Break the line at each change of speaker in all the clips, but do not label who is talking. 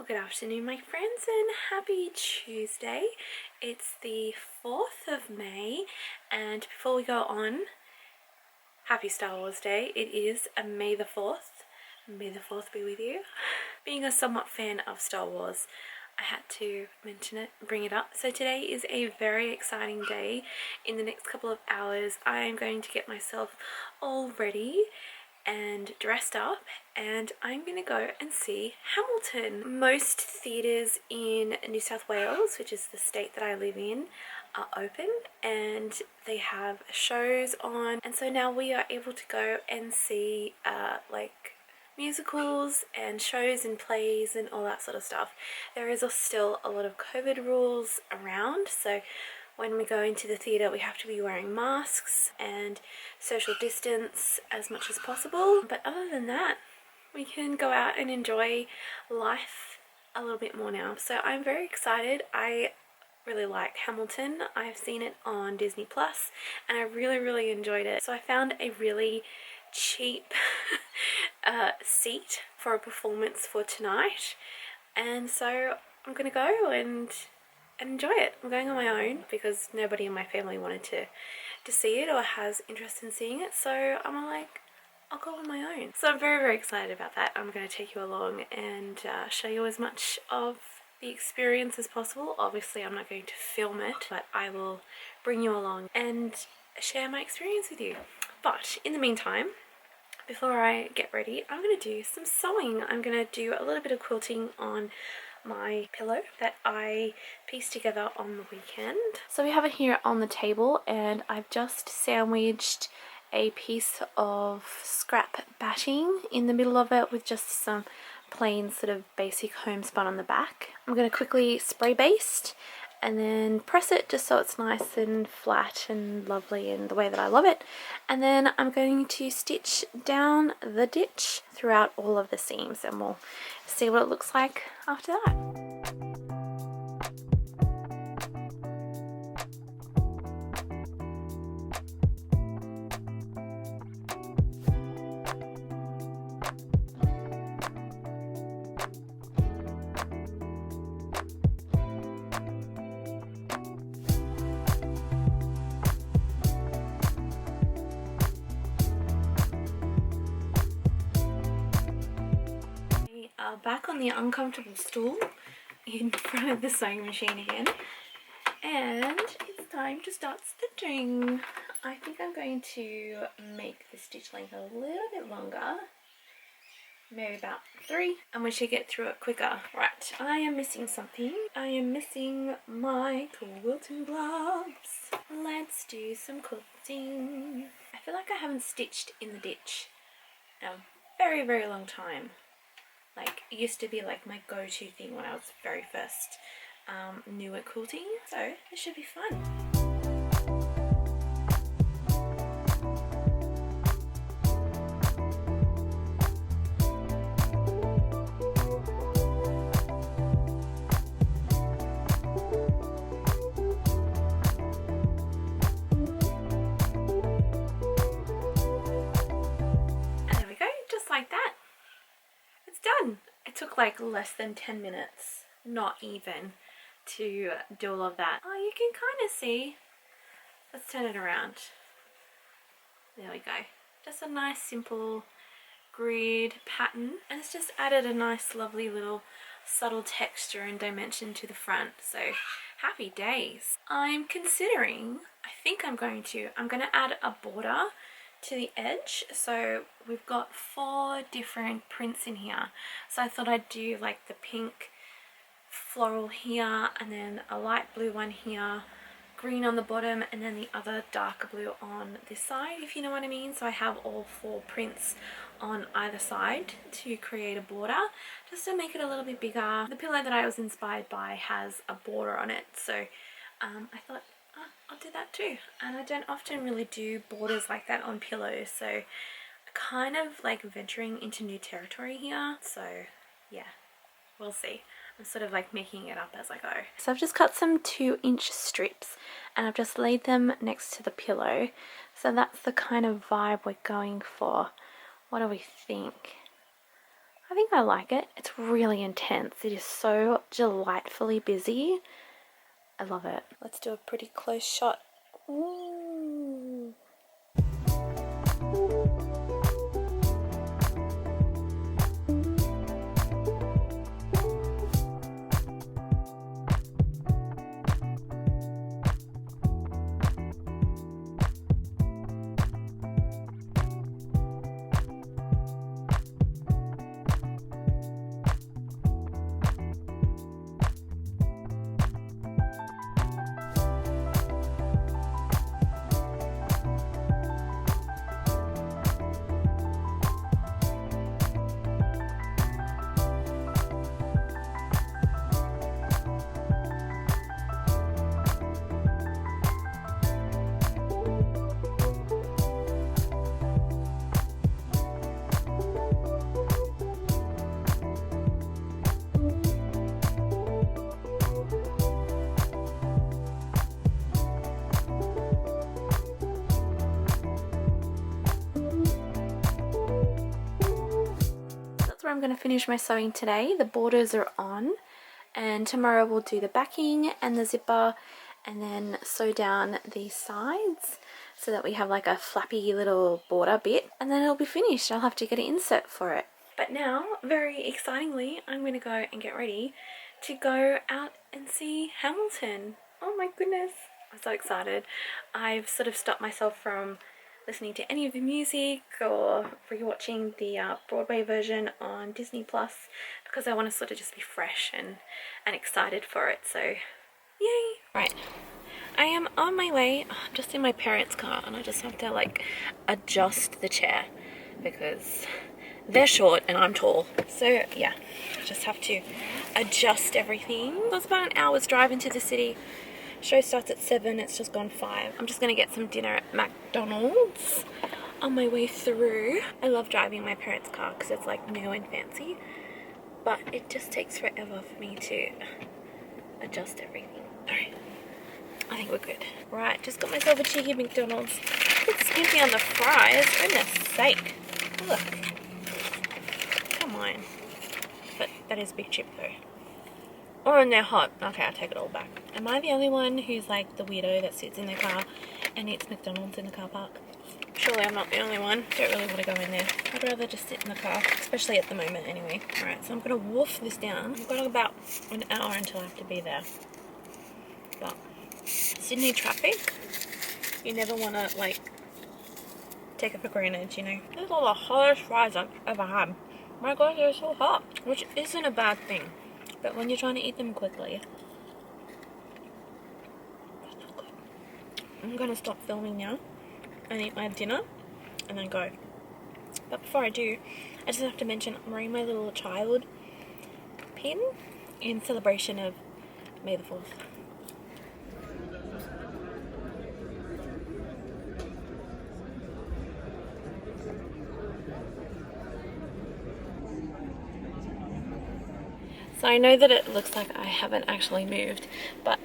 good afternoon my friends, and happy Tuesday. It's the 4th of May, and before we go on, happy Star Wars Day. It is May the 4th. May the 4th be with you. Being a somewhat fan of Star Wars, I had to mention it, bring it up. So today is a very exciting day. In the next couple of hours, I am going to get myself all ready and dressed up, and I'm gonna go and see Hamilton. Most theatres in New South Wales, which is the state that I live in, are open and they have shows on, and so now we are able to go and see like musicals and shows and plays and all that sort of stuff. There is still a lot of COVID rules around, so when we go into the theatre we have to be wearing masks and social distance as much as possible. But other than that, we can go out and enjoy life a little bit more now. So I'm very excited. I really like Hamilton. I've seen it on Disney Plus and I really enjoyed it. So I found a really cheap seat for a performance for tonight, and so I'm gonna go and enjoy it. I'm going on my own because nobody in my family wanted to see it or has interest in seeing it, so I'm like, I'll go on my own. So I'm very excited about that. I'm going to take you along and show you as much of the experience as possible. Obviously I'm not going to film it, but I will bring you along and share my experience with you. But in the meantime, before I get ready, I'm going to do some sewing. I'm going to do a little bit of quilting on my pillow that I pieced together on the weekend. So we have it here on the table, and I've just sandwiched a piece of scrap batting in the middle of it with just some plain sort of basic homespun on the back. I'm going to quickly spray baste and then press it just so it's nice and flat and lovely in the way that I love it. And then I'm going to stitch down the ditch throughout all of the seams, and we'll see what it looks like after that. Back on the uncomfortable stool in front of the sewing machine again, and it's time to start stitching. I think I'm going to make the stitch length a little bit longer, maybe about 3, and we should get through it quicker. Right, I am missing something. I am missing my quilting gloves. Let's do some quilting. I feel like I haven't stitched in the ditch in a very long time. Like, it used to be like my go-to thing when I was very first new at quilting, so this should be fun. And there we go, just like that. It's done. It took like less than 10 minutes, not even, to do all of that. Oh, you can kind of see. Let's turn it around. There we go. Just a nice simple grid pattern, and it's just added a nice lovely little subtle texture and dimension to the front. So happy days. I'm considering, I think I'm going to add a border to the edge. So we've got 4 different prints in here, so I thought I'd do like the pink floral here, and then a light blue one here, green on the bottom, and then the other darker blue on this side, if you know what I mean. So I have all 4 prints on either side to create a border, just to make it a little bit bigger. The pillow that I was inspired by has a border on it, so I thought, I'll do that too. And I don't often really do borders like that on pillows, so kind of like venturing into new territory here. So yeah, we'll see. I'm sort of like making it up as I go. So I've just cut some 2-inch strips and I've just laid them next to the pillow. So that's the kind of vibe we're going for. What do we think? I think I like it. It's really intense. It is so delightfully busy. I love it. Let's do a pretty close shot. Ooh. Where I'm going to finish my sewing today. The borders are on, and tomorrow we'll do the backing and the zipper and then sew down the sides so that we have like a flappy little border bit, and then it'll be finished. I'll have to get an insert for it. But now, very excitingly, I'm going to go and get ready to go out and see Hamilton. Oh my goodness, I'm so excited. I've sort of stopped myself from listening to any of the music or rewatching the Broadway version on Disney Plus because I want to sort of just be fresh and excited for it. So yay! Right, I am on my way. I'm just in my parents' car and I just have to like adjust the chair because they're short and I'm tall. So yeah, I just have to adjust everything. It was about an hour's drive into the city. Show starts at 7, it's just gone 5. I'm just gonna get some dinner at McDonald's on my way through. I love driving my parents' car because it's like new and fancy, but it just takes forever for me to adjust everything. Alright, I think we're good. Right, just got myself a cheeky McDonald's. It's skimpy on the fries, goodness sake. Look, come on. But that is big chip though. Oh, and they're hot. Okay, I'll take it all back. Am I the only one who's like the weirdo that sits in their car and eats McDonald's in the car park? Surely I'm not the only one. Don't really want to go in there. I'd rather just sit in the car, especially at the moment anyway. Alright, so I'm going to wolf this down. I've got about an hour until I have to be there. But Sydney traffic, you never want to like take it for granted, you know. These are the hottest fries I've ever had. My gosh, they're so hot, which isn't a bad thing. But when you're trying to eat them quickly, that's not good. I'm going to stop filming now and eat my dinner and then go. But before I do, I just have to mention I'm wearing my little child pin in celebration of May the 4th. So I know that it looks like I haven't actually moved, but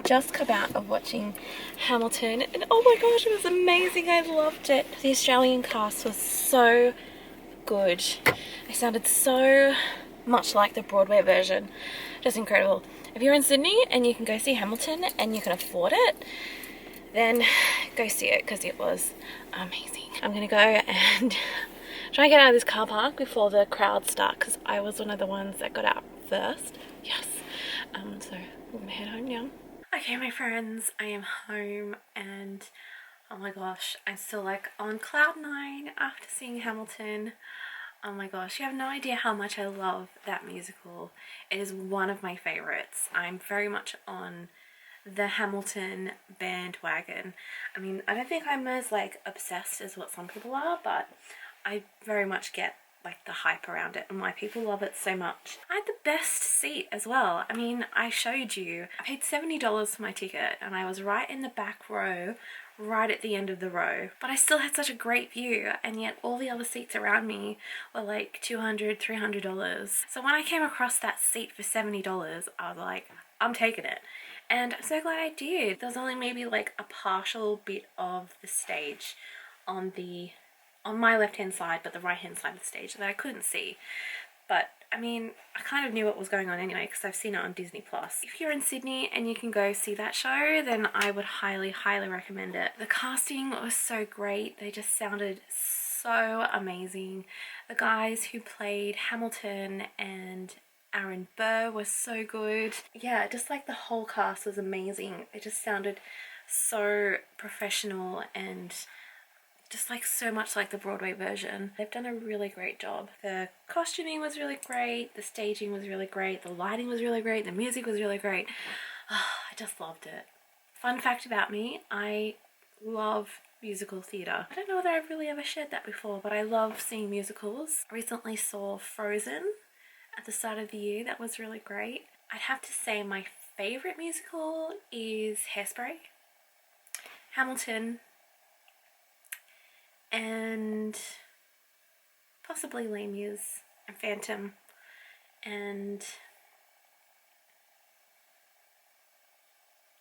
just come out of watching Hamilton and oh my gosh, it was amazing. I loved it. The Australian cast was so good. They sounded so much like the Broadway version. Just incredible. If you're in Sydney and you can go see Hamilton and you can afford it, then go see it because it was amazing. I'm gonna go and try and get out of this car park before the crowd start because I was one of the ones that got out first. Yes. So we're gonna head home now. Okay, my friends, I am home and oh my gosh, I'm still like on cloud 9 after seeing Hamilton. Oh my gosh, you have no idea how much I love that musical. It is one of my favorites. I'm very much on the Hamilton bandwagon. I mean, I don't think I'm as like obsessed as what some people are, but I very much get like the hype around it and why people love it so much. I had the best seat as well. I mean, I showed you, I paid $70 for my ticket and I was right in the back row, right at the end of the row, but I still had such a great view, and yet all the other seats around me were like $200, $300. So when I came across that seat for $70, I was like, I'm taking it. And I'm so glad I did. There was only maybe like a partial bit of the stage on my left hand side, but the right hand side of the stage that I couldn't see. but I mean, I kind of knew what was going on anyway because I've seen it on Disney+. If you're in Sydney and you can go see that show, then I would highly, highly recommend it. The casting was so great. They just sounded so amazing. The guys who played Hamilton and Aaron Burr was so good. Yeah, just like the whole cast was amazing. It just sounded so professional and just like so much like the Broadway version. They've done a really great job. The costuming was really great, the staging was really great, the lighting was really great, the music was really great. I just loved it. Fun fact about me, I love musical theatre. I don't know whether I've really ever shared that before, but I love seeing musicals. I recently saw Frozen at the start of the year. That was really great. I'd have to say my favourite musical is Hairspray, Hamilton, and possibly Les Mis and Phantom, and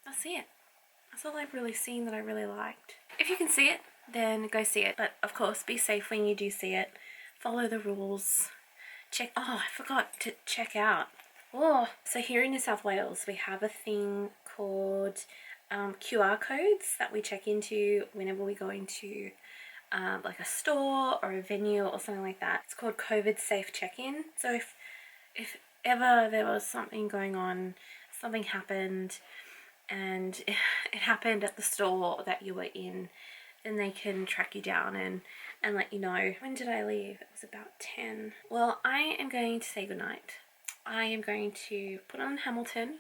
that's it. That's all I've really seen that I really liked. If you can see it, then go see it. But of course, be safe when you do see it. Follow the rules. Check. Oh, I forgot to check out. Oh, so here in New South Wales, we have a thing called QR codes that we check into whenever we go into like a store or a venue or something like that. It's called COVID safe check-in. So if ever there was something going on, something happened, and it happened at the store that you were in, then they can track you down and let you know. When did I leave? It was about 10. Well, I am going to say goodnight. I am going to put on Hamilton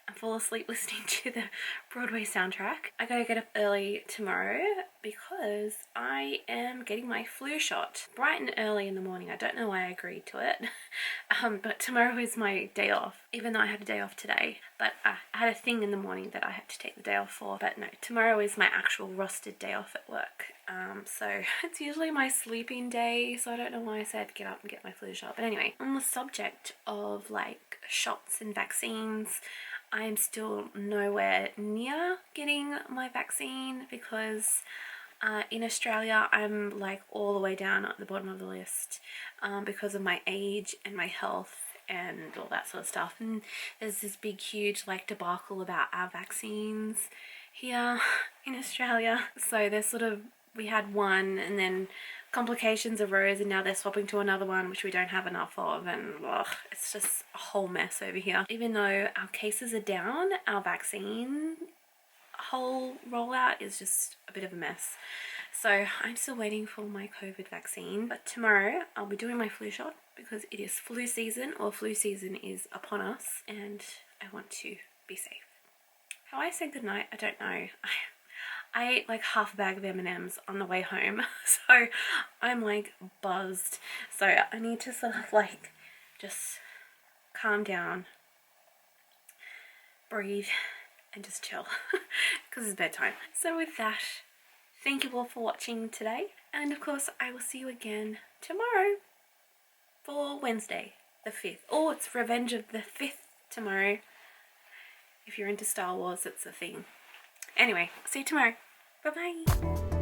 and fall asleep listening to the Broadway soundtrack. I gotta get up early tomorrow because I am getting my flu shot bright and early in the morning. I don't know why I agreed to it, but tomorrow is my day off, even though I had a day off today. But I had a thing in the morning that I had to take the day off for. But no, tomorrow is my actual rostered day off at work. So it's usually my sleeping day, so I don't know why I said get up and get my flu shot. But anyway, on the subject of like shots and vaccines, I am still nowhere near getting my vaccine because in Australia I'm like all the way down at the bottom of the list because of my age and my health and all that sort of stuff. And there's this big huge like debacle about our vaccines here in Australia. So there's sort of, we had one and then complications arose and now they're swapping to another one which we don't have enough of, and it's just a whole mess over here. Even though our cases are down, our vaccine whole rollout is just a bit of a mess. So I'm still waiting for my COVID vaccine, but tomorrow I'll be doing my flu shot because it is flu season, or flu season is upon us, and I want to be safe. How I say goodnight, I don't know. I ate like half a bag of M&Ms on the way home, so I'm like buzzed. So I need to sort of like just calm down, breathe, and just chill because it's bedtime. So with that, thank you all for watching today, and of course I will see you again tomorrow for Wednesday the 5th. Oh, it's Revenge of the 5th tomorrow. If you're into Star Wars, it's a thing. Anyway, see you tomorrow. Bye bye.